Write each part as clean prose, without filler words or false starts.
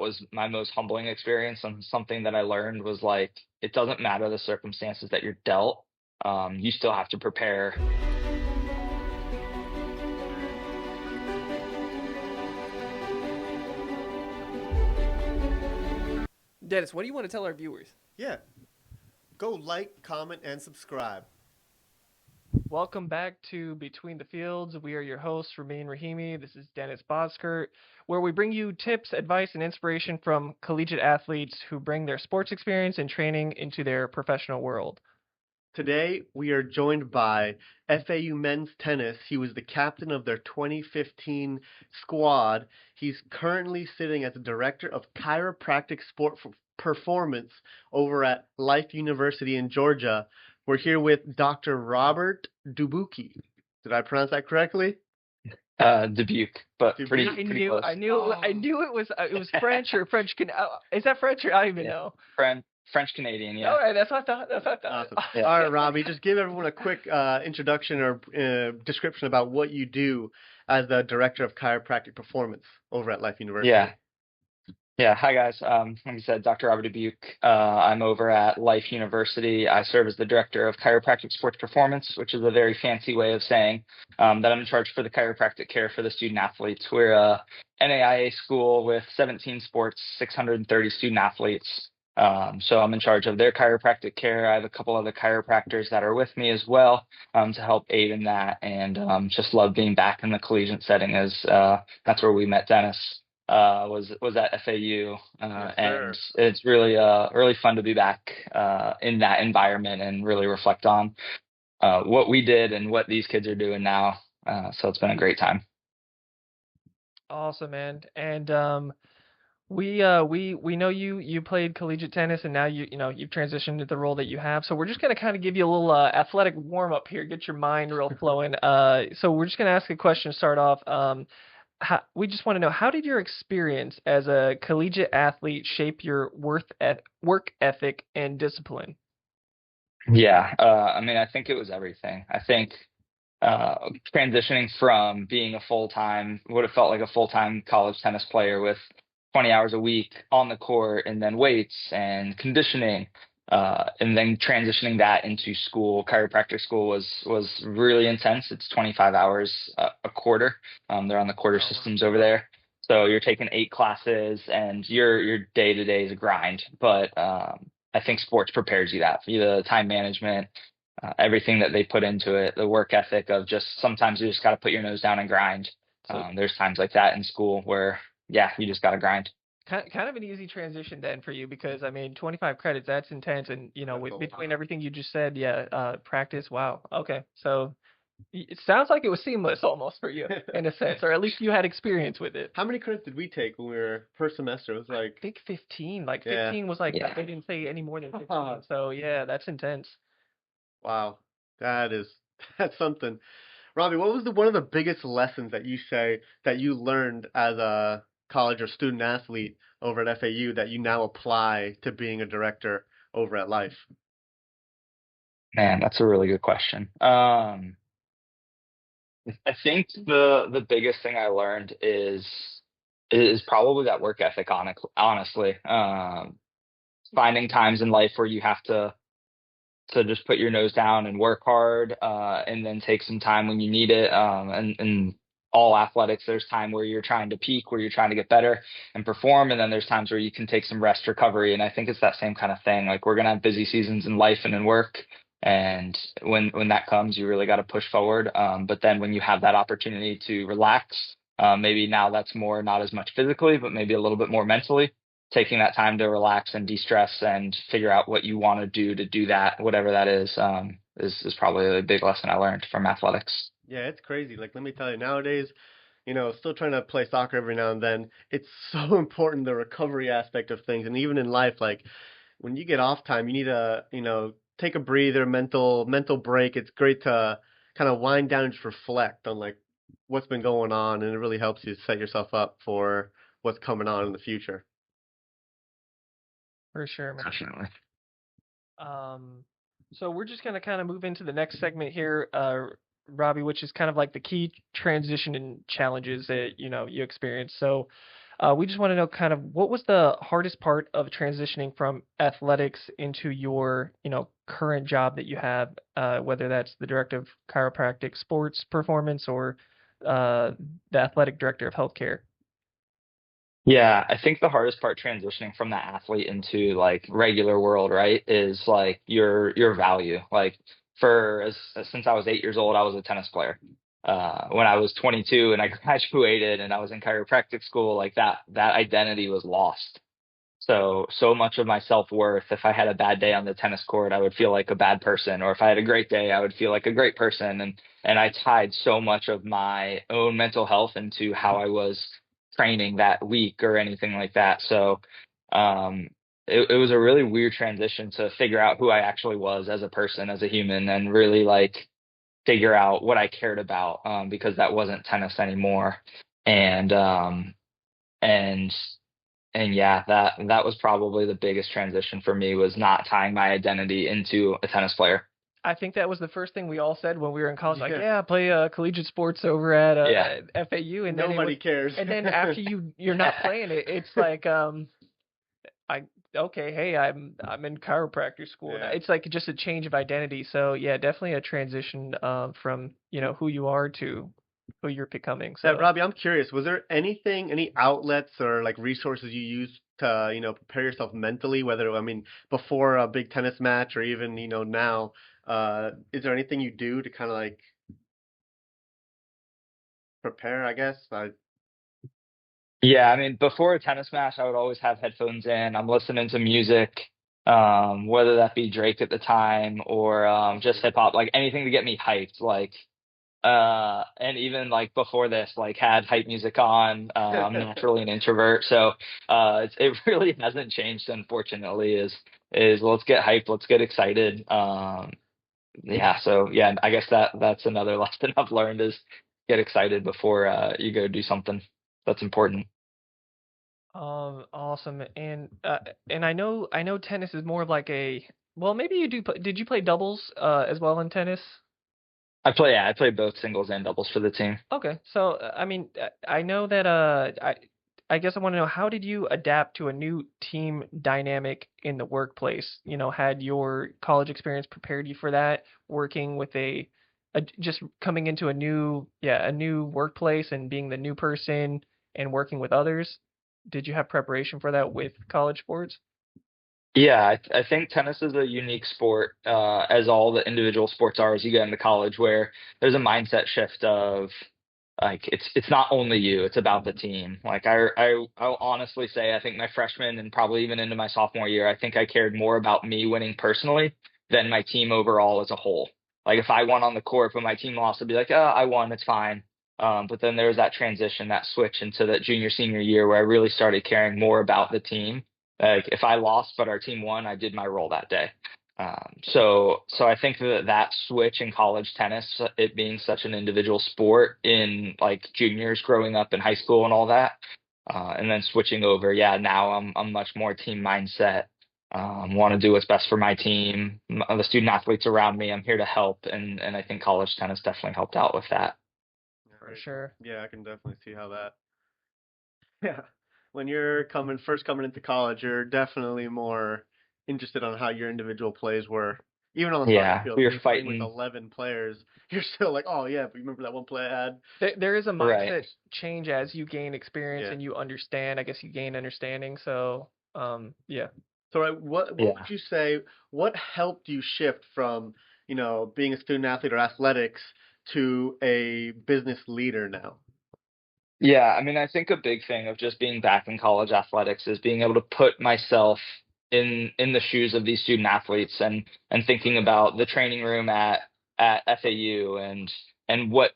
that was my most humbling experience. And something that I learned was like, it doesn't matter the circumstances that you're dealt. You still have to prepare. Dennis, what do you want to tell our viewers? Yeah. Go like, comment, and subscribe. Welcome back to Between the Fields. We are your hosts, Ramin Rahimi. This is Dennis Boskert, where we bring you tips, advice, and inspiration from collegiate athletes who bring their sports experience and training into their professional world. Today, we are joined by FAU men's tennis. He was the captain of their 2015 squad. He's currently sitting as the director of chiropractic sport performance over at Life University in Georgia. We're here with Dr. Robert Dubuque. Did I pronounce that correctly? Dubuque, but pretty close. I knew it was French or French. Is that French or I don't even know? French Canadian, yeah. All right, that's what I thought. Awesome. Yeah. All right, Robbie, just give everyone a quick introduction or description about what you do as the director of chiropractic performance over at Life University. Yeah. Hi guys. Like you said, Dr. Robbie Dubuque. I'm over at Life University. I serve as the director of chiropractic sports performance, which is a very fancy way of saying that I'm in charge for the chiropractic care for the student athletes. We're a NAIA school with 17 sports, 630 student athletes. So I'm in charge of their chiropractic care. I have a couple other chiropractors that are with me as well to help aid in that, and just love being back in the collegiate setting as that's where we met Dennis. Was at FAU, Yes, and it's really fun to be back in that environment and really reflect on what we did and what these kids are doing now. So it's been a great time. Awesome, man. And we know you played collegiate tennis, and now you've transitioned to the role that you have. So we're just gonna kind of give you a little athletic warm up here, get your mind real flowing. So we're just gonna ask a question to start off. We just want to know, how did your experience as a collegiate athlete shape your work ethic and discipline? Yeah, I mean, I think it was everything. I think transitioning from being a would have felt like a full-time college tennis player with 20 hours a week on the court and then weights and conditioning, and then transitioning that into school. Chiropractic school was really intense. It's 25 hours a quarter. They're on the quarter systems over there. So you're taking 8 classes and your day to day is a grind. But I think sports prepares you that for the time management, everything that they put into it, the work ethic of just sometimes you just got to put your nose down and grind. There's times like that in school where, yeah, you just got to grind. Kind of an easy transition then for you, because I mean 25 credits, that's intense, and between everything you just said, practice, wow, okay, so it sounds like it was seamless almost for you in a sense, or at least you had experience with it. How many credits did we take when we were per semester? It was like, I think 15. Like 15 was like, they didn't say any more than 15. So yeah, that's intense. Wow, that's something. Robbie, what was one of the biggest lessons that you say that you learned as a college or student athlete over at FAU that you now apply to being a director over at Life? Man, that's a really good question. I think the biggest thing I learned is probably that work ethic. Honestly, finding times in life where you have to just put your nose down and work hard, and then take some time when you need it. And all athletics, there's time where you're trying to peak, where you're trying to get better and perform, and then there's times where you can take some rest, recovery. And I think it's that same kind of thing. Like, we're gonna have busy seasons in life and in work, and when that comes, you really got to push forward. But then when you have that opportunity to relax, maybe now that's more not as much physically, but maybe a little bit more mentally, taking that time to relax and de-stress and figure out what you want to do that, whatever that is probably a big lesson I learned from athletics. Yeah, it's crazy. Like, let me tell you, nowadays, still trying to play soccer every now and then, it's so important, the recovery aspect of things. And even in life, like, when you get off time, you need to, take a breather, mental break. It's great to kind of wind down and just reflect on, like, what's been going on, and it really helps you set yourself up for what's coming on in the future. For sure, man. Definitely. So we're just gonna kind of move into the next segment here, Robbie, which is kind of like the key transition and challenges that you experience. So, We just want to know kind of what was the hardest part of transitioning from athletics into your, current job that you have, whether that's the director of chiropractic sports performance or the athletic director of healthcare. Yeah, I think the hardest part transitioning from that athlete into like regular world, right, is like your value. Like since I was 8 years old, I was a tennis player. When I was 22 and I graduated and I was in chiropractic school, like that identity was lost. So much of my self-worth, if I had a bad day on the tennis court, I would feel like a bad person, or if I had a great day, I would feel like a great person. And I tied so much of my own mental health into how I was training that week or anything like that. So um it was a really weird transition to figure out who I actually was as a person, as a human, and really like figure out what I cared about, because that wasn't tennis anymore. And and and yeah, that was probably the biggest transition for me, was not tying my identity into a tennis player. I think that was the first thing we all said when we were in college, like, Yeah. yeah, I play collegiate sports over at Yeah. FAU, and then Nobody cares. and then after you're not playing it, it's like, I okay, hey, I'm in chiropractor school. Yeah. It's like just a change of identity. So yeah, definitely a transition from who you are to who you're becoming. Yeah, So Robbie, I'm curious, was there any outlets or like resources you used to, prepare yourself mentally, whether, I mean, before a big tennis match or even, now, is there anything you do to kind of like prepare, I guess? Yeah, I mean, before a tennis match, I would always have headphones in. I'm listening to music, whether that be Drake at the time or just hip hop, like anything to get me hyped. Like, and even like before this, like had hype music on. I'm naturally an introvert, so it really hasn't changed. Unfortunately, is let's get hyped, let's get excited. Yeah, so yeah, I guess that's another lesson I've learned is get excited before you go do something that's important. awesome. And I know tennis is more of like a, well, maybe you do did you play doubles as well in tennis? Yeah, I play both singles and doubles for the team. Okay, so I mean, I know that I guess I want to know, how did you adapt to a new team dynamic in the workplace? Had your college experience prepared you for that, working with just coming into a new workplace and being the new person and working with others? Did you have preparation for that with college sports? Yeah, I think tennis is a unique sport, as all the individual sports are as you get into college, where there's a mindset shift of like it's not only you, it's about the team. Like I'll honestly say I think my freshman and probably even into my sophomore year, I think I cared more about me winning personally than my team overall as a whole. Like if I won on the court but my team lost, I'd be like, oh, I won, it's fine. But then there was that transition, that switch into that junior senior year where I really started caring more about the team. Like if I lost but our team won, I did my role that day. So I think that switch in college tennis, it being such an individual sport in like juniors growing up in high school and all that, and then switching over, yeah, now I'm much more team mindset. Want to do what's best for my team, the student athletes around me. I'm here to help, and I think college tennis definitely helped out with that. Yeah, For very cool. sure. Yeah, I can definitely see how that. Yeah. When you're first coming into college, you're definitely more interested on how your individual plays were. Even on the soccer Yeah, field, we when were you're playing with fighting, 11 players, you're still like, oh yeah, but you remember that one play I had? There is a right? mindset change as you gain experience Yeah. and you understand. I guess you gain understanding. So, yeah. So, right, what Yeah. would you say? What helped you shift from, being a student athlete or athletics to a business leader now? Yeah, I mean, I think a big thing of just being back in college athletics is being able to put myself in the shoes of these student athletes and thinking about the training room at FAU and what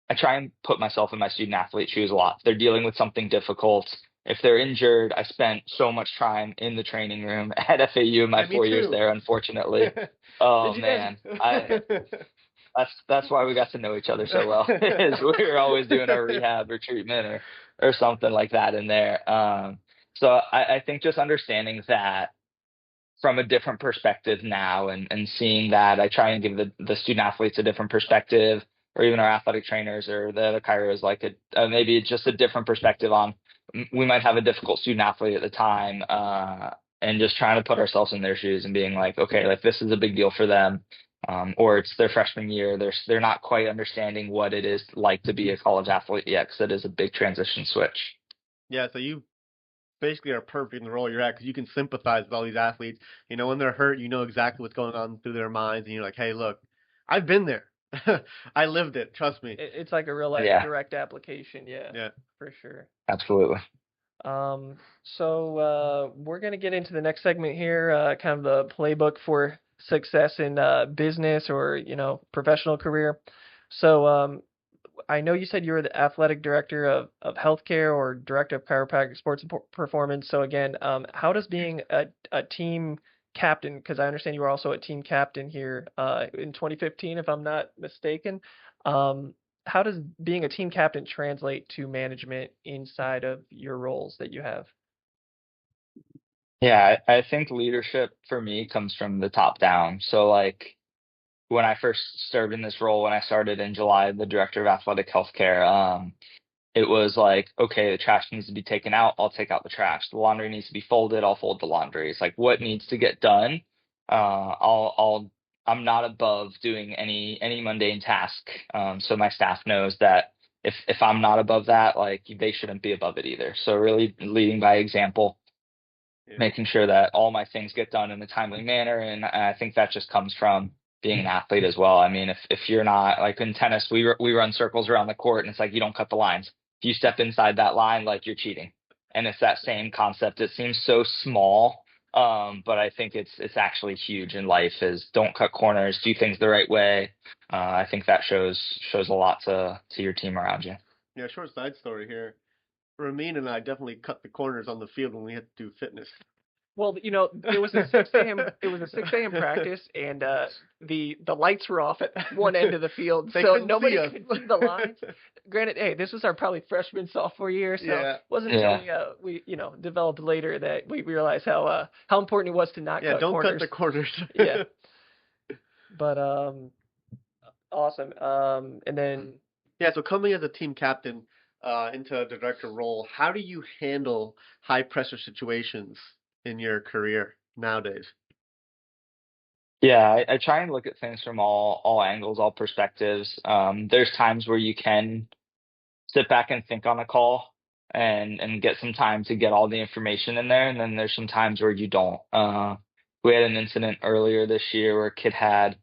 I try and put myself in my student athlete shoes a lot. If they're dealing with something difficult, if they're injured, I spent so much time in the training room at FAU in my Yeah, me 4 years too. there, unfortunately. Oh Did you guys? man, I that's why we got to know each other so well. Is we were always doing our rehab or treatment or something like that in there. So I think just understanding that from a different perspective now and seeing that I try and give the student athletes a different perspective or even our athletic trainers or the other chiros like maybe it's just a different perspective on we might have a difficult student athlete at the time, and just trying to put ourselves in their shoes and being like, okay, like this is a big deal for them. Or it's their freshman year. They're not quite understanding what it is like to be a college athlete yet, because it is a big transition switch. Yeah, so you basically are perfect in the role you're at because you can sympathize with all these athletes. You know, when they're hurt, you know exactly what's going on through their minds, and you're like, hey, look, I've been there. I lived it. Trust me. It's like a real life Yeah, direct application. Yeah, Yeah. for sure. absolutely. We're going to get into the next segment here, kind of the playbook for success in business or, professional career. So, I know you said you were the athletic director of healthcare or director of chiropractic sports and performance. So again, how does being a team captain, because I understand you were also a team captain here in 2015, if I'm not mistaken, um, how does being a team captain translate to management inside of your roles that you have? Yeah, I think leadership for me comes from the top down. So like when I first served in this role, when I started in July, the director of athletic healthcare, it was like, okay, the trash needs to be taken out, I'll take out the trash. The laundry needs to be folded, I'll fold the laundry. It's like what needs to get done. I'm not above doing any mundane task. So my staff knows that if I'm not above that, like they shouldn't be above it either. So really leading by example, Yeah. making sure that all my things get done in a timely manner. And I think that just comes from being an athlete as well. I mean, if you're not like in tennis, we run circles around the court, and it's like you don't cut the lines. If you step inside that line, like you're cheating. And it's that same concept. It seems so small, but I think it's actually huge in life. Is don't cut corners, do things the right way. I think that shows a lot to your team around you. Yeah, short side story here. Ramin and I definitely cut the corners on the field when we had to do fitness. Well, it was a 6 a.m. practice, and the lights were off at one end of the field, They so couldn't nobody see us. could see the lines. Granted, hey, this was our probably freshman sophomore year, so Yeah. it wasn't Yeah. until we developed later that we realized how important it was to not Yeah, cut don't cut corners. the corners. Yeah, but awesome. And then Yeah, so coming as a team captain into a director role, how do you handle high pressure situations in your career nowadays? Yeah, I try and look at things from all angles, all perspectives. There's times where you can sit back and think on a call and get some time to get all the information in there, and then there's some times where you don't. We had an incident earlier this year where a kid had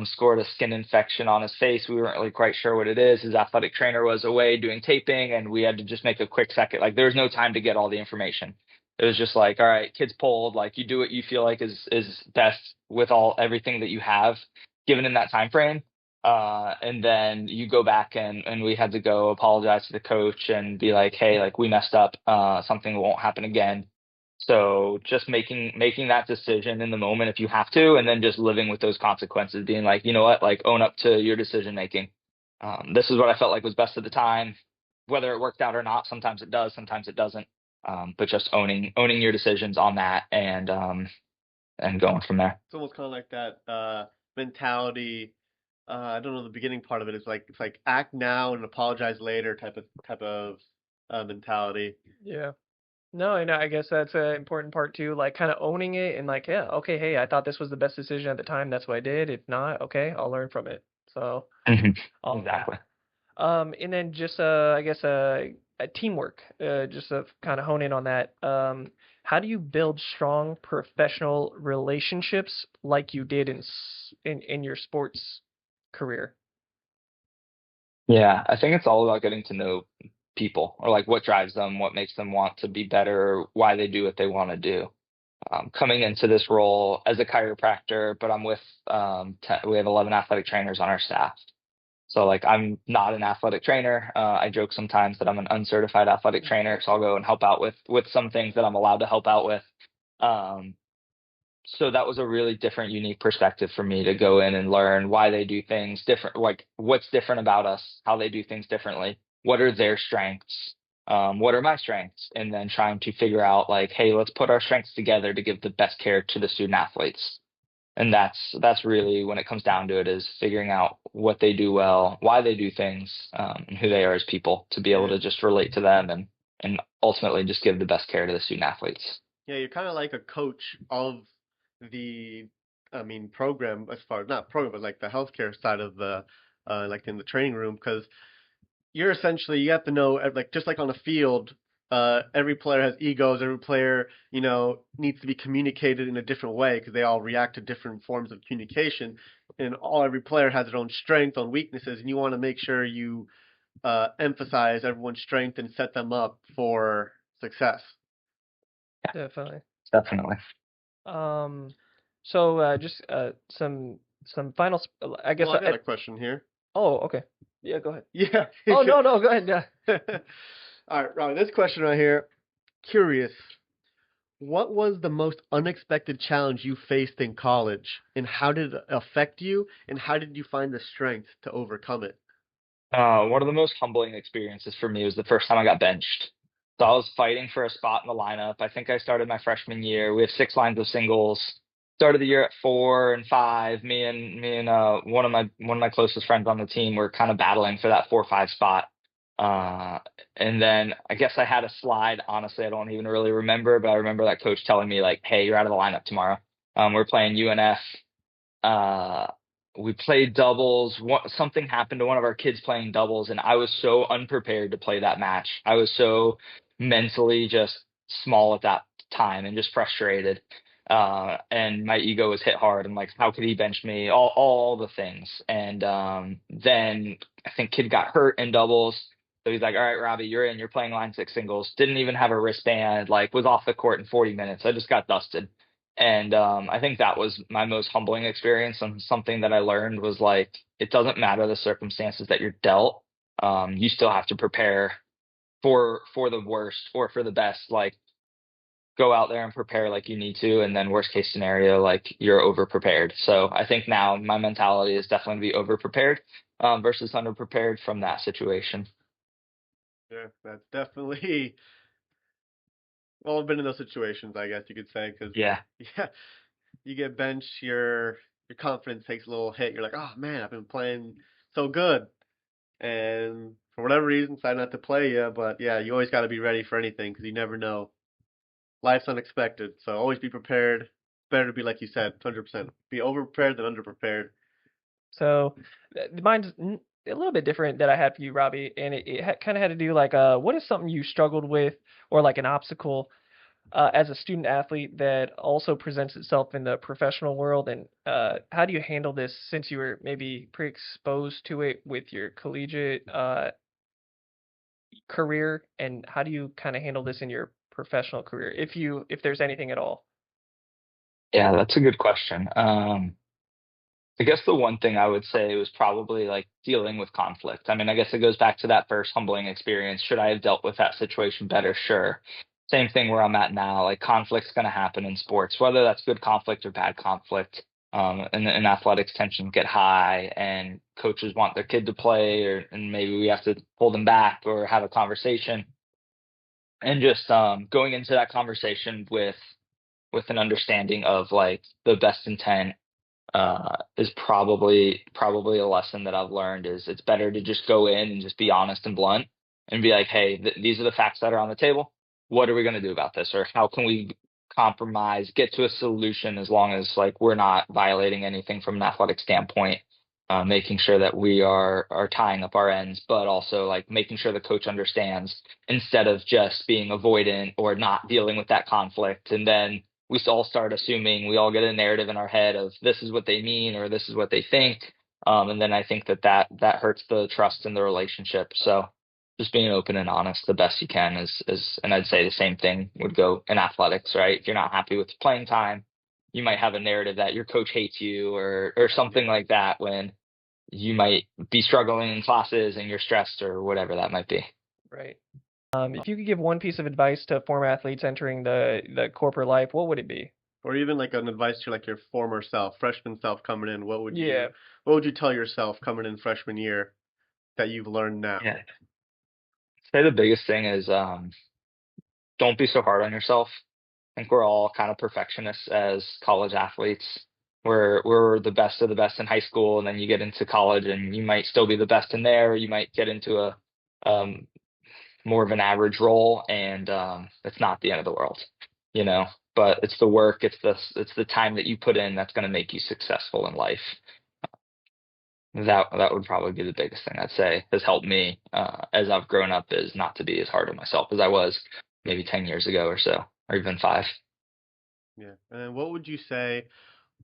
scored a skin infection on his face. We weren't really quite sure what it is. His athletic trainer was away doing taping, and we had to just make a quick second. Like there was no time to get all the information. It was just like, all right, kid's pulled. Like you do what you feel like is best with everything that you have given in that time frame. And then you go back and we had to go apologize to the coach and be like, hey, like we messed up. Something won't happen again. So just making that decision in the moment if you have to, and then just living with those consequences, being like, you know what, like own up to your decision making. This is what I felt like was best at the time, whether it worked out or not. Sometimes it does, sometimes it doesn't. But just owning your decisions on that and going from there. It's almost kind of like that mentality. I don't know the beginning part of it. It's like act now and apologize later type of mentality. yeah. No, and I guess that's an important part too, like kind of owning it and like, yeah, okay, hey, I thought this was the best decision at the time. That's what I did. If not, okay, I'll learn from it. So, Mhm. all of that. Exactly. And then just I guess a teamwork, just to kind of hone in on that. How do you build strong professional relationships like you did in your sports career? Yeah, I think it's all about getting to know people, or like what drives them, what makes them want to be better, or why they do what they want to do. Coming into this role as a chiropractor, but I'm with we have 11 athletic trainers on our staff. So like I'm not an athletic trainer. I joke sometimes that I'm an uncertified athletic trainer, so I'll go and help out with some things that I'm allowed to help out with. Um, so that was a really different, unique perspective for me to go in and learn why they do things different, like what's different about us, how they do things differently, what are their strengths, what are my strengths, and then trying to figure out like, hey, let's put our strengths together to give the best care to the student athletes. And that's really when it comes down to it is figuring out what they do well, why they do things, and who they are as people to be able Yeah. to just relate to them and ultimately just give the best care to the student athletes. Yeah, you're kind of like a coach of the, I mean, program as far not program, but like the healthcare side of the, like in the training room, because you're essentially you have to know like just like on the field, every player has egos. Every player, needs to be communicated in a different way because they all react to different forms of communication, and every player has their own strengths, own weaknesses, and you want to make sure you emphasize everyone's strength and set them up for success. Definitely. Definitely. So just some final, I guess. Well, I got a question here. Oh, okay. Yeah, go ahead. Yeah. Oh, no, go ahead. Yeah. All right, Robbie, this question right here. Curious. What was the most unexpected challenge you faced in college, and how did it affect you, and how did you find the strength to overcome it? One of the most humbling experiences for me was the first time I got benched. So I was fighting for a spot in the lineup. I think I started my freshman year. We have 6 lines of singles. Started the year at 4 and 5. Me and one of my closest friends on the team were kind of battling for that 4 or 5 spot. Uh, and then I guess I had a slide. Honestly, I don't even really remember, but I remember that coach telling me like, "Hey, you're out of the lineup tomorrow. We're playing UNF." uh we played doubles. Something happened to one of our kids playing doubles, and I was so unprepared to play that match. I was so mentally just small at that time and just frustrated. And my ego was hit hard. I'm like, how could he bench me? All the things. And then I think kid got hurt in doubles. So he's like, all right, Robbie, you're in. You're playing line 6 singles. Didn't even have a wristband. Like, was off the court in 40 minutes. I just got dusted. And I think that was my most humbling experience, and something that I learned was like, it doesn't matter the circumstances that you're dealt. You still have to prepare for the worst or for the best. Like, go out there and prepare like you need to, and then worst case scenario, like you're over prepared. So I think now my mentality is definitely to be over prepared versus under prepared from that situation. Yeah, that's definitely. Well, I've been in those situations, I guess you could say, because Yeah. yeah, you get benched, your confidence takes a little hit. You're like, oh man, I've been playing so good, and for whatever reason, decided not to play you. But yeah, you always got to be ready for anything because you never know. Life's unexpected, so always be prepared. Better to be like you said, 100%. Be over prepared than under prepared. So mine's a little bit different that I had for you, Robbie, and it kind of had to do like, what is something you struggled with, or like an obstacle as a student athlete that also presents itself in the professional world, and how do you handle this since you were maybe pre-exposed to it with your collegiate career, and how do you kind of handle this in your professional career, if there's anything at all? Yeah, that's a good question. I guess the one thing I would say was probably like dealing with conflict. I mean, I guess it goes back to that first humbling experience. Should I have dealt with that situation better? Sure. Same thing where I'm at now. Like, conflict's going to happen in sports, whether that's good conflict or bad conflict. And athletics, tensions get high, and coaches want their kid to play, and maybe we have to pull them back or have a conversation. And just going into that conversation with an understanding of like the best intent is probably a lesson that I've learned. Is it's better to just go in and just be honest and blunt and be like, hey, these are the facts that are on the table. What are we going to do about this? Or how can we compromise, get to a solution, as long as like we're not violating anything from an athletic standpoint, making sure that we are tying up our ends, but also like making sure the coach understands, instead of just being avoidant or not dealing with that conflict. And then we all start assuming, we all get a narrative in our head of this is what they mean or this is what they think. And then I think that hurts the trust in the relationship. So just being open and honest the best you can and I'd say the same thing would go in athletics, right? If you're not happy with the playing time, you might have a narrative that your coach hates you or something like that, when you might be struggling in classes and you're stressed or whatever that might be. Right. If you could give one piece of advice to former athletes entering the corporate life, what would it be? Or even like an advice to like your former self, freshman self coming in. Yeah. What would you tell yourself coming in freshman year that you've learned now? Yeah. I'd say the biggest thing is don't be so hard on yourself. I think we're all kind of perfectionists as college athletes. We're the best of the best in high school, and then you get into college, and you might still be the best in there. Or you might get into a um, more of an average role, and it's not the end of the world, you know. But it's the work, it's the time that you put in that's going to make you successful in life. That would probably be the biggest thing I'd say has helped me as I've grown up, is not to be as hard on myself as I was maybe 10 years ago or so, or even five. Yeah. And what would you say,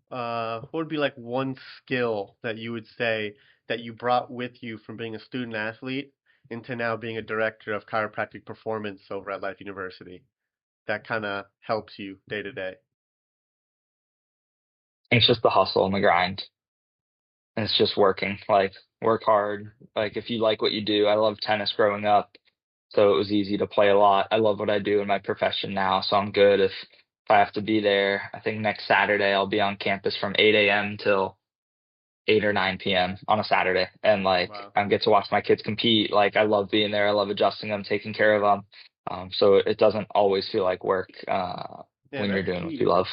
what would be like one skill that you would say that you brought with you from being a student athlete into now being a director of chiropractic performance over at Life University that kind of helps you day to day? It's just the hustle and the grind. And it's just working, like work hard. Like if you like what you do, I loved tennis growing up, so it was easy to play a lot. I love what I do in my profession now, so I'm good if I have to be there. I think next Saturday I'll be on campus from 8 a.m. till 8 or 9 p.m. on a Saturday, and like Wow. I get to watch my kids compete. Like I love being there. I love adjusting them, taking care of them. So it doesn't always feel like work Yeah, when you're that's doing what you key. love.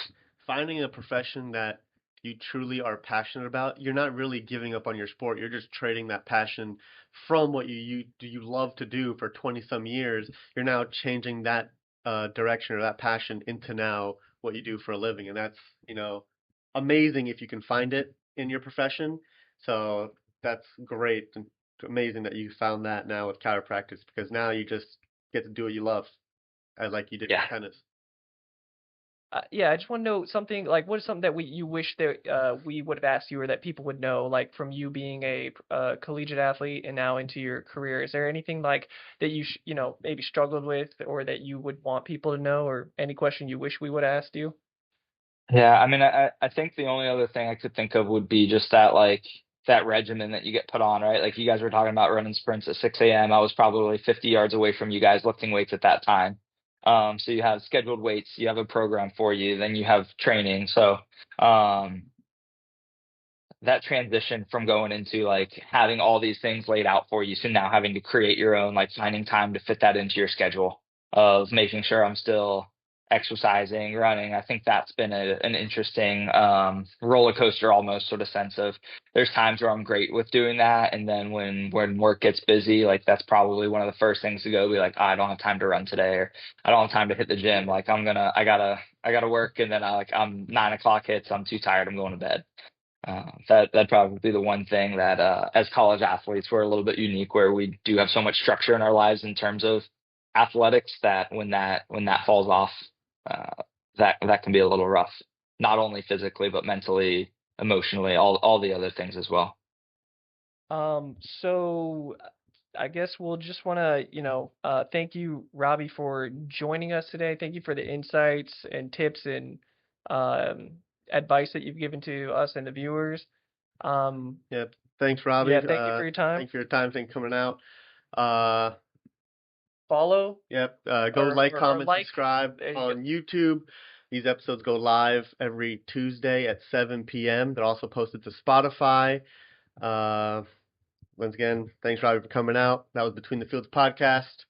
Finding a profession that you truly are passionate about, you're not really giving up on your sport. You're just trading that passion from what you love to do for 20 some years. You're now changing that direction or that passion into now what you do for a living. And that's, amazing if you can find it in your profession. So that's great and amazing that you found that now with chiropractic, because now you just get to do what you love, like you did with Yeah. tennis. Yeah, I just want to know something like what is something that you wish that we would have asked you or that people would know, like from you being a collegiate athlete and now into your career. Is there anything like that maybe struggled with or that you would want people to know, or any question you wish we would have asked you? Yeah, I mean, I think the only other thing I could think of would be just that like that regimen that you get put on, right? Like you guys were talking about running sprints at 6 a.m. I was probably 50 yards away from you guys lifting weights at that time. So you have scheduled weights, you have a program for you, then you have training. So um, that transition from going into like having all these things laid out for you to now having to create your own, like finding time to fit that into your schedule of making sure I'm still exercising, running. I think that's been an interesting roller coaster almost sort of sense of there's times where I'm great with doing that. And then when work gets busy, like that's probably one of the first things to go be like, I don't have time to run today, or I don't have time to hit the gym. Like I gotta work. And then I'm 9 o'clock hits. I'm too tired. I'm going to bed. That'd probably be the one thing that, as college athletes, we're a little bit unique where we do have so much structure in our lives in terms of athletics that when that falls off, uh, that can be a little rough, not only physically but mentally, emotionally, all the other things as well. So I guess we'll just want to, thank you, Robbie, for joining us today. Thank you for the insights and tips and um, advice that you've given to us and the viewers. Um, Yep. Thanks, Robbie. yeah, thank you for your time. Thanks for your time. Thanks for coming out. Uh, Follow yep. Go like, or comment, like. subscribe There you go. on YouTube. These episodes go live every Tuesday at 7 p.m. They're also posted to Spotify. Uh, Once again, thanks, Robbie, for coming out. That was Between the Fields podcast.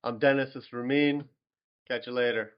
I'm Dennis. This is Ramin. Catch you later.